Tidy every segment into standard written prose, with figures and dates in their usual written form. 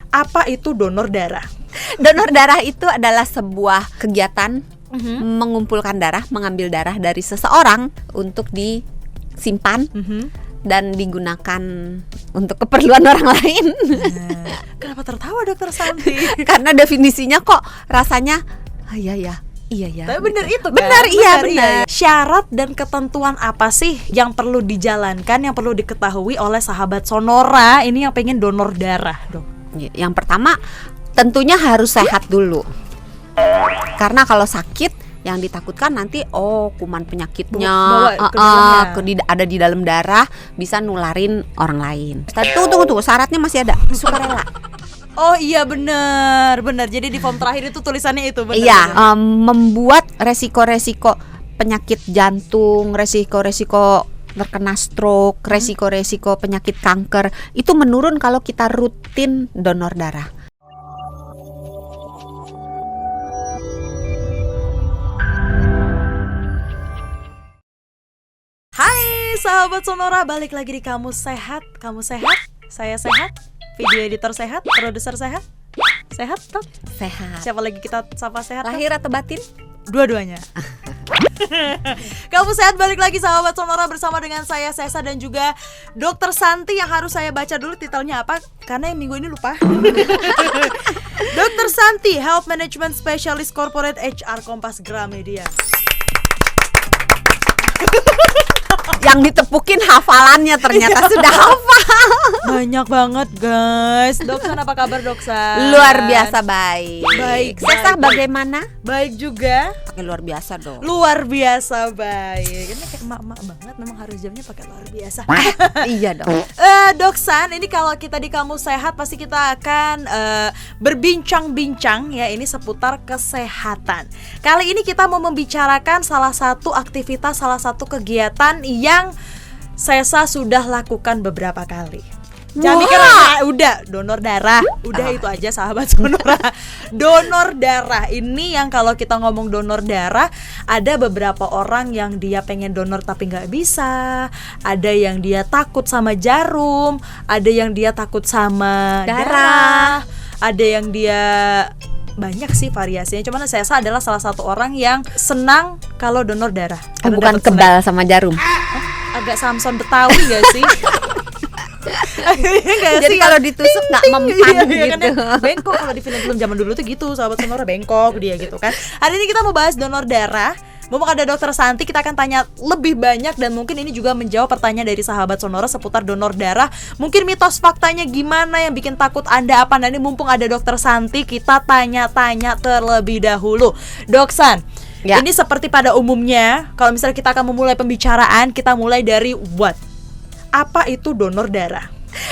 Apa itu donor darah? Donor darah itu adalah sebuah kegiatan mengumpulkan darah, mengambil darah dari seseorang untuk disimpan dan digunakan untuk keperluan orang lain. Kenapa tertawa Dokter Santi? Karena definisinya kok rasanya iya ya. Tapi benar itu kan? Benar. Syarat dan ketentuan apa sih yang perlu dijalankan, yang perlu diketahui oleh sahabat Sonora ini yang pengen donor darah, Dok? Yang pertama tentunya harus sehat dulu. Karena kalau sakit yang ditakutkan nanti kuman penyakitnya ada di dalam darah, bisa nularin orang lain. Tunggu, syaratnya masih ada, sukarela. Oh iya benar. Jadi di form terakhir itu tulisannya itu benar. Iya, membuat resiko-resiko penyakit jantung, resiko-resiko terkena stroke, resiko-resiko penyakit kanker itu menurun kalau kita rutin donor darah. Hai sahabat Sonora, balik lagi di Kamu Sehat, saya sehat, video editor sehat, produser sehat, Dok? Sehat. Siapa lagi kita sapa sehat? Lahir atau batin? Dua-duanya. Kamu Sehat balik lagi sahabat Sonora bersama dengan saya Sesa dan juga Dokter Santi yang harus saya baca dulu titelnya apa karena yang minggu ini lupa. Dokter Santi, Health Management Specialist Corporate HR Kompas Gramedia. Yang ditepukin hafalannya ternyata sudah hafal. Banyak banget guys. Doksan apa kabar Doksan? Luar biasa baik. Sesa bagaimana? Baik juga. Pakai luar biasa dong. Luar biasa baik. Ini kayak emak-emak banget, memang harus jamnya pakai luar biasa. Iya dong. Doksan, ini kalau kita di Kamu Sehat pasti kita akan berbincang-bincang ya ini seputar kesehatan. Kali ini kita mau membicarakan salah satu aktivitas, salah satu kegiatan yang Sesa sudah lakukan beberapa kali. Jangan mikir udah donor darah, udah itu aja sahabat Sonora. Donor darah ini yang kalau kita ngomong donor darah, ada beberapa orang yang dia pengen donor tapi nggak bisa, ada yang dia takut sama jarum, ada yang dia takut sama darah, ada yang dia banyak sih variasinya. Cuman Sesa adalah salah satu orang yang senang kalau donor darah. Bukan kebal sama jarum. Agak Samson Betawi gak sih? Jadi kalau ditusuk nggak mempan gitu. Bengkok kalau di film-film zaman dulu tuh gitu, sahabat Sonora bengkok dia gitu kan. Hari ini kita mau bahas donor darah. Mumpung ada Dokter Santi, kita akan tanya lebih banyak dan mungkin ini juga menjawab pertanyaan dari sahabat Sonora seputar donor darah. Mungkin mitos faktanya gimana yang bikin takut Anda apa? Nah ini mumpung ada Dokter Santi, kita tanya-tanya terlebih dahulu. Doksan, ya. Ini seperti pada umumnya, kalau misalnya kita akan memulai pembicaraan, kita mulai dari what? Apa itu donor darah?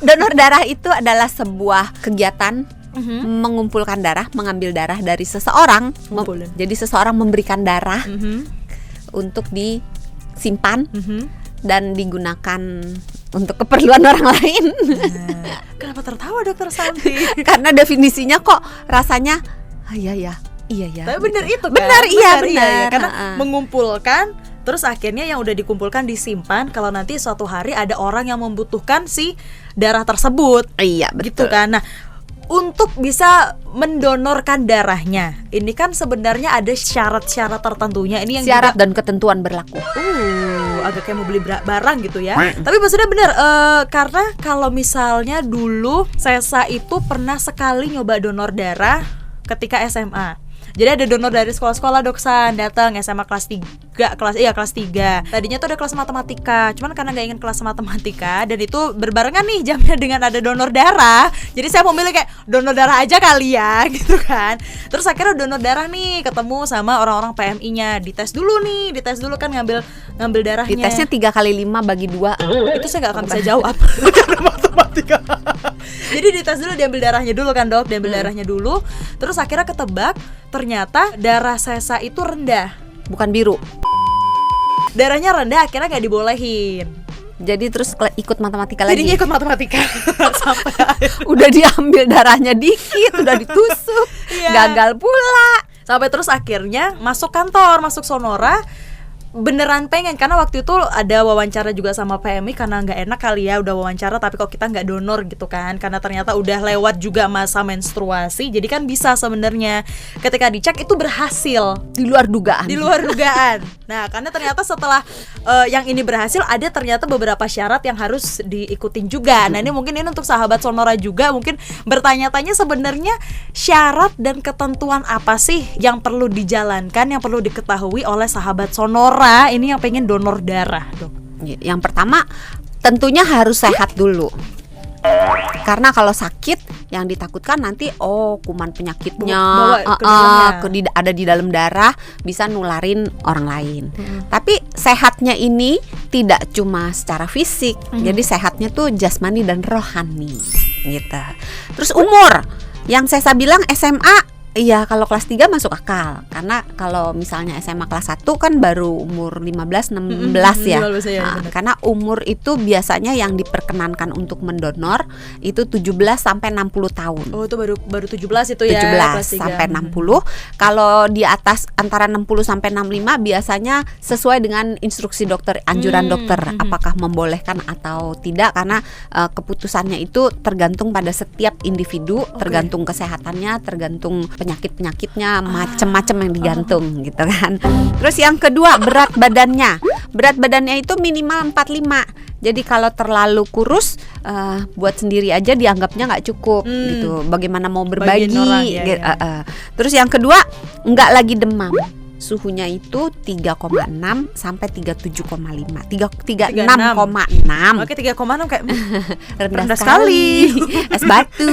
Donor darah itu adalah sebuah kegiatan mengumpulkan darah, mengambil darah dari seseorang. Jadi seseorang memberikan darah untuk disimpan dan digunakan untuk keperluan orang lain. Kenapa tertawa Dokter Santi? Karena definisinya kok rasanya iya ya. Tapi benar itu kan? Benar. Karena mengumpulkan, terus akhirnya yang udah dikumpulkan disimpan. Kalau nanti suatu hari ada orang yang membutuhkan si darah tersebut. Iya betul. Gitu kan. Nah, untuk bisa mendonorkan darahnya, ini kan sebenarnya ada syarat-syarat tertentunya. Ini yang syarat juga, dan ketentuan berlaku. Agak kayak mau beli barang gitu ya. Tapi maksudnya benar, karena kalau misalnya dulu Sesa itu pernah sekali nyoba donor darah ketika SMA. Jadi ada donor dari sekolah-sekolah Doksan datang SMA kelas 3. Tadinya tuh ada kelas matematika, cuman karena nggak ingin kelas matematika dan itu berbarengan nih jamnya dengan ada donor darah. Jadi saya memilih kayak donor darah aja kali ya gitu kan. Terus akhirnya donor darah nih ketemu sama orang-orang PMI-nya, dites dulu kan ngambil darahnya. Ditesnya 3x5 bagi 2. Itu saya nggak akan bisa jawab karena matematika. Jadi dites dulu, diambil darahnya dulu kan Dok, darahnya dulu. Terus akhirnya ketebak ternyata darah Sesa itu rendah, bukan biru. Darahnya rendah, akhirnya nggak dibolehin. Jadi terus ikut matematika lagi. Jadinya ikut matematika. Sampai udah diambil darahnya dikit, udah ditusuk, gagal pula. Sampai terus akhirnya masuk kantor, masuk Sonora. beneran pengen, karena waktu itu ada wawancara juga sama PMI, karena nggak enak kali ya udah wawancara tapi kok kita nggak donor gitu kan, karena ternyata udah lewat juga masa menstruasi, jadi kan bisa sebenarnya ketika dicek itu berhasil Di luar dugaan. Nah karena ternyata setelah yang ini berhasil, ada ternyata beberapa syarat yang harus diikutin juga. Nah ini mungkin ini untuk sahabat Sonora juga mungkin bertanya-tanya, sebenarnya syarat dan ketentuan apa sih yang perlu dijalankan, yang perlu diketahui oleh sahabat Sonora ini yang pengen donor darah, Dok? Yang pertama tentunya harus sehat dulu. Karena kalau sakit yang ditakutkan nanti kuman penyakitnya ada di dalam darah, bisa nularin orang lain. Tapi sehatnya ini tidak cuma secara fisik. Jadi sehatnya tuh jasmani dan rohani gitu. Terus umur, yang saya bilang SMA, iya, kalau kelas 3 masuk akal. Karena kalau misalnya SMA kelas 1 kan baru umur 15-16 ya. Karena umur itu biasanya yang diperkenankan untuk mendonor itu 17 sampai 60 tahun. Oh, itu baru 17 itu ya. 17 sampai 60. Kalau di atas antara 60 sampai 65 biasanya sesuai dengan instruksi dokter, anjuran dokter apakah membolehkan atau tidak, karena keputusannya itu tergantung pada setiap individu, tergantung kesehatannya, tergantung penyakit-penyakitnya, macam-macam yang digantung gitu kan. Terus yang kedua, berat badannya. Berat badannya itu minimal 45. Jadi kalau terlalu kurus, buat sendiri aja dianggapnya nggak cukup gitu. Bagaimana mau berbagi? Orang, Terus yang kedua, nggak lagi demam. Suhunya itu 3,6 sampai 37,5. 36,6. Oke, 3,6 kayak rendah sekali. Es batu.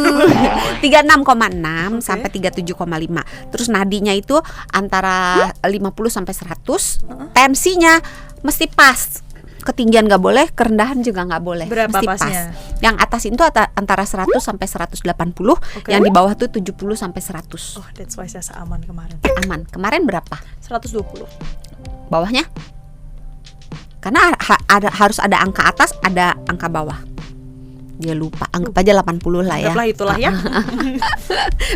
36,6 sampai 37,5. Terus nadinya itu antara 50 sampai 100. Tensinya mesti pas. Ketinggian nggak boleh, kerendahan juga nggak boleh. Berapa mesti pasnya? Pas. Yang atas itu antara 100 sampai 180, yang di bawah tuh 70 sampai 100. Oh, that's why saya aman kemarin. Aman. Kemarin berapa? 120. Bawahnya? Karena harus ada angka atas, ada angka bawah. Dia lupa, anggap aja 80 lah ya. Anggaplah itulah ya.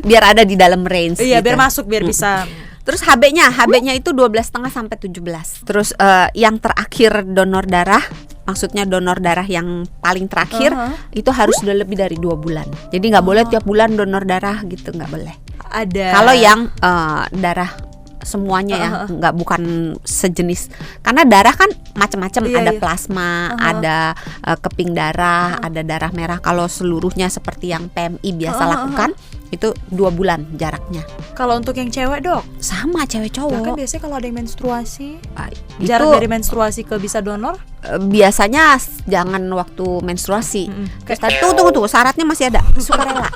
Biar ada di dalam range. Iya, gitu. biar masuk, biar bisa. Terus HB-nya itu 12,5 sampai 17. Terus yang terakhir donor darah, maksudnya donor darah yang paling terakhir itu harus sudah lebih dari 2 bulan. Jadi nggak boleh tiap bulan donor darah gitu, nggak boleh. Ada. Kalau yang darah semuanya ya, nggak, bukan sejenis. Karena darah kan macam-macam, ada plasma, ada keping darah, ada darah merah. Kalau seluruhnya seperti yang PMI biasa lakukan, itu 2 bulan jaraknya. Kalau untuk yang cewek, Dok? Sama, cewek cowok. Kan biasanya kalau ada yang menstruasi, itu jarak dari menstruasi ke bisa donor? Biasanya jangan waktu menstruasi. Terus tunggu, syaratnya masih ada, sukarela.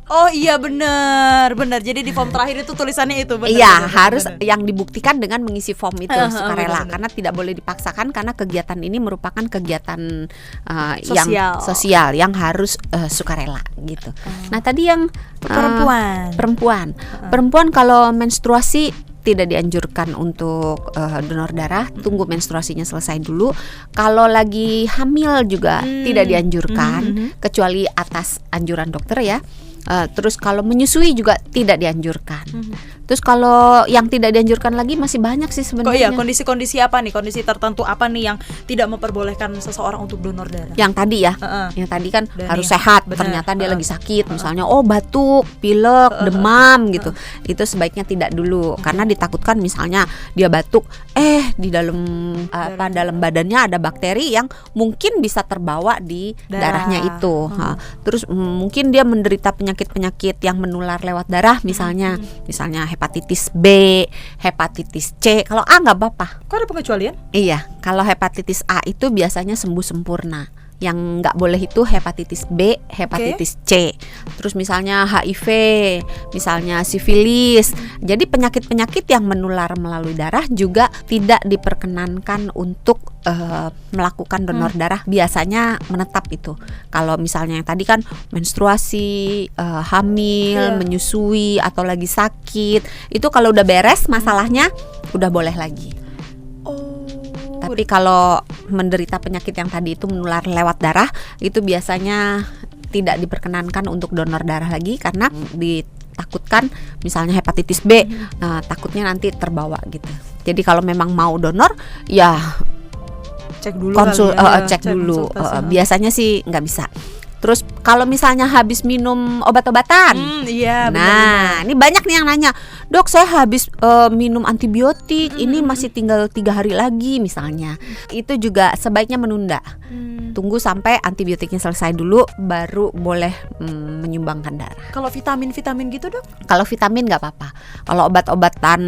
Oh iya, benar. Jadi di form terakhir itu tulisannya itu, benar. Iya, harus yang dibuktikan dengan mengisi form itu sukarela. Benar. Karena tidak boleh dipaksakan, karena kegiatan ini merupakan kegiatan Sosial. yang sosial yang harus sukarela gitu. Nah, tadi yang perempuan kalau menstruasi tidak dianjurkan untuk donor darah, tunggu menstruasinya selesai dulu. Kalau lagi hamil juga tidak dianjurkan, kecuali atas anjuran dokter ya. Terus kalau menyusui juga tidak dianjurkan. Terus kalau yang tidak dianjurkan lagi masih banyak sih sebenarnya. Kondisi-kondisi apa nih? Kondisi tertentu apa nih yang tidak memperbolehkan seseorang untuk donor darah? Yang tadi ya, yang tadi kan harus sehat. Ternyata dia lagi sakit, misalnya batuk, pilek, demam gitu. Itu sebaiknya tidak dulu, karena ditakutkan misalnya dia batuk, di dalam dalam badannya ada bakteri yang mungkin bisa terbawa di darahnya itu. Terus mungkin dia menderita penyakit-penyakit yang menular lewat darah, misalnya hepatitis B, hepatitis C. Kalau A nggak apa-apa. Kok ada pengecualian? Iya, kalau hepatitis A itu biasanya sembuh sempurna. Yang nggak boleh itu hepatitis B, hepatitis C. Terus misalnya HIV, misalnya sifilis. Jadi penyakit-penyakit yang menular melalui darah juga tidak diperkenankan untuk melakukan donor darah. Biasanya menetap itu. Kalau misalnya yang tadi kan menstruasi, hamil, menyusui atau lagi sakit, itu kalau udah beres masalahnya udah boleh lagi. Tapi kalau menderita penyakit yang tadi itu menular lewat darah, itu biasanya tidak diperkenankan untuk donor darah lagi, karena ditakutkan misalnya hepatitis B, takutnya nanti terbawa gitu. Jadi kalau memang mau donor ya Cek dulu cek dulu. Biasanya sih nggak bisa. Terus kalau misalnya habis minum obat-obatan, iya. Nah, ini banyak nih yang nanya, dok saya habis minum antibiotik, ini masih tinggal 3 hari lagi misalnya. Itu juga sebaiknya menunda. Tunggu sampai antibiotiknya selesai dulu, baru boleh menyumbangkan darah. Kalau vitamin gitu dok? Kalau vitamin nggak apa-apa. Kalau obat-obatan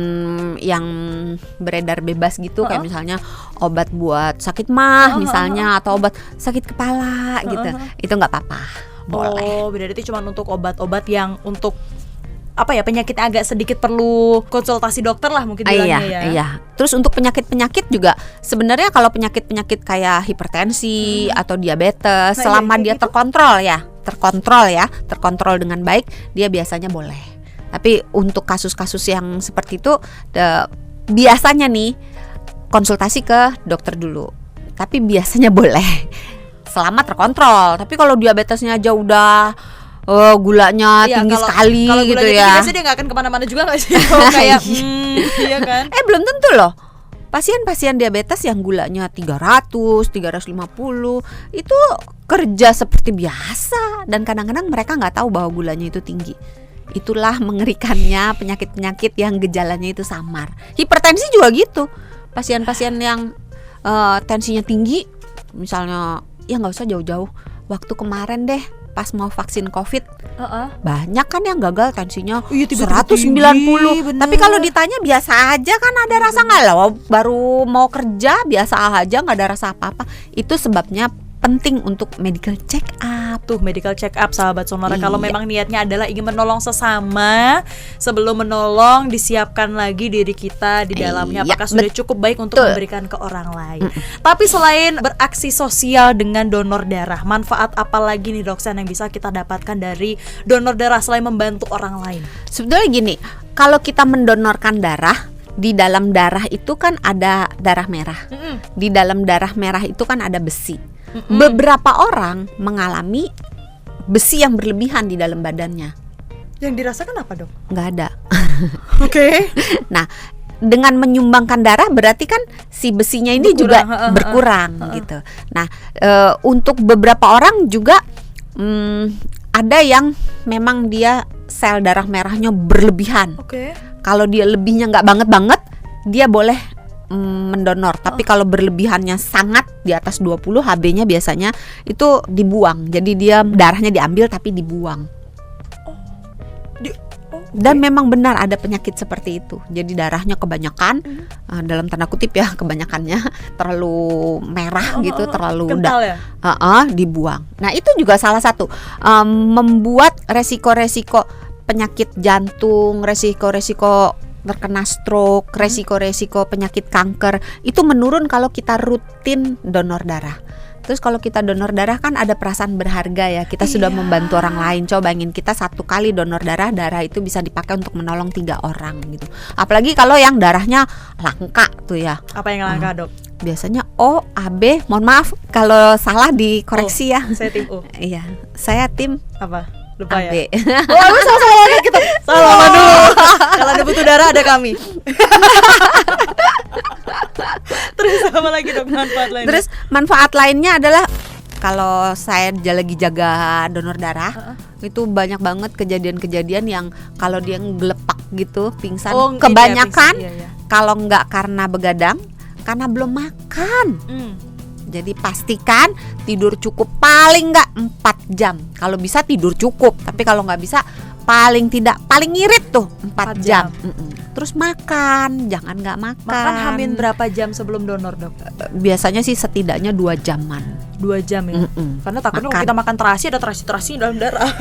yang beredar bebas gitu, kayak misalnya obat buat sakit mah misalnya, atau obat sakit kepala gitu, itu nggak apa-apa, boleh. Oh, berarti cuma untuk obat-obat yang untuk apa ya, penyakit agak sedikit perlu konsultasi dokter lah mungkin bilangnya ya. Iya. Terus untuk penyakit-penyakit juga sebenarnya kalau penyakit-penyakit kayak hipertensi atau diabetes, selama dia terkontrol dengan baik, dia biasanya boleh. Tapi untuk kasus-kasus yang seperti itu biasanya nih konsultasi ke dokter dulu. Tapi biasanya boleh selama terkontrol. Tapi kalau diabetesnya aja udah gulanya tinggi sekali kalau gitu tinggi, ya. biasanya dia nggak akan kemana-mana juga nggak sih? Kayak iya kan? Belum tentu loh. Pasien-pasien diabetes yang gulanya 300, 350 itu kerja seperti biasa, dan kadang-kadang mereka nggak tahu bahwa gulanya itu tinggi. Itulah mengerikannya penyakit-penyakit yang gejalanya itu samar. Hipertensi juga gitu. Pasien-pasien yang tensinya tinggi, misalnya ya nggak usah jauh-jauh. Waktu kemarin deh pas mau vaksin COVID, banyak kan yang gagal tensinya 190. Tapi kalau ditanya biasa aja kan, ada rasa nggak loh? Baru mau kerja biasa aja, nggak ada rasa apa-apa. Itu sebabnya penting untuk medical check up. Tuh, medical check up sahabat Sonora. Kalau memang niatnya adalah ingin menolong sesama, sebelum menolong disiapkan lagi diri kita di dalamnya, apakah sudah cukup baik untuk memberikan ke orang lain. Tapi selain beraksi sosial dengan donor darah, manfaat apa lagi nih Doksen yang bisa kita dapatkan dari donor darah selain membantu orang lain? Sebetulnya gini, kalau kita mendonorkan darah, di dalam darah itu kan ada darah merah. Di dalam darah merah itu kan ada besi. Beberapa orang mengalami besi yang berlebihan di dalam badannya. Yang dirasakan apa dok? Nggak ada. Oke. Nah, dengan menyumbangkan darah berarti kan si besinya ini juga berkurang gitu. Nah, untuk beberapa orang juga ada yang memang dia sel darah merahnya berlebihan. Kalau dia lebihnya nggak banget, dia boleh mendonor. Tapi kalau berlebihannya sangat di atas 20 Hb-nya biasanya itu dibuang. Jadi dia darahnya diambil tapi dibuang. Dan memang benar ada penyakit seperti itu. Jadi darahnya kebanyakan, dalam tanda kutip ya, kebanyakannya terlalu merah gitu, terlalu kental ya? Dibuang. Nah, itu juga salah satu membuat resiko-resiko penyakit jantung, resiko-resiko terkena stroke, resiko-resiko penyakit kanker itu menurun kalau kita rutin donor darah. Terus kalau kita donor darah kan ada perasaan berharga ya, kita sudah membantu orang lain. Coba bayangin kita 1 kali donor darah itu bisa dipakai untuk menolong 3 orang gitu. Apalagi kalau yang darahnya langka tuh ya. Apa yang langka dok? Biasanya O, AB, mohon maaf kalau salah dikoreksi ya. Saya tim O. Iya, saya tim apa? Lupa AB. Ya. Sama-sama lagi kita. Sama dulu. Kalau ada butuh darah ada kami. Terus apa lagi dok manfaat lainnya? Terus manfaat lainnya adalah kalau saya lagi jaga donor darah, itu banyak banget kejadian-kejadian yang kalau dia ngelepak gitu, pingsan. Kebanyakan kalau nggak karena begadang, karena belum makan. Jadi pastikan tidur cukup paling nggak 4 jam. Kalau bisa tidur cukup, tapi kalau nggak bisa paling ngirit tuh 4 jam. Terus makan, jangan nggak makan. Makan hamin berapa jam sebelum donor dok? Biasanya sih setidaknya 2 jaman. 2 jam ya? Karena takutnya kalau kita makan terasi, ada terasi dalam darah.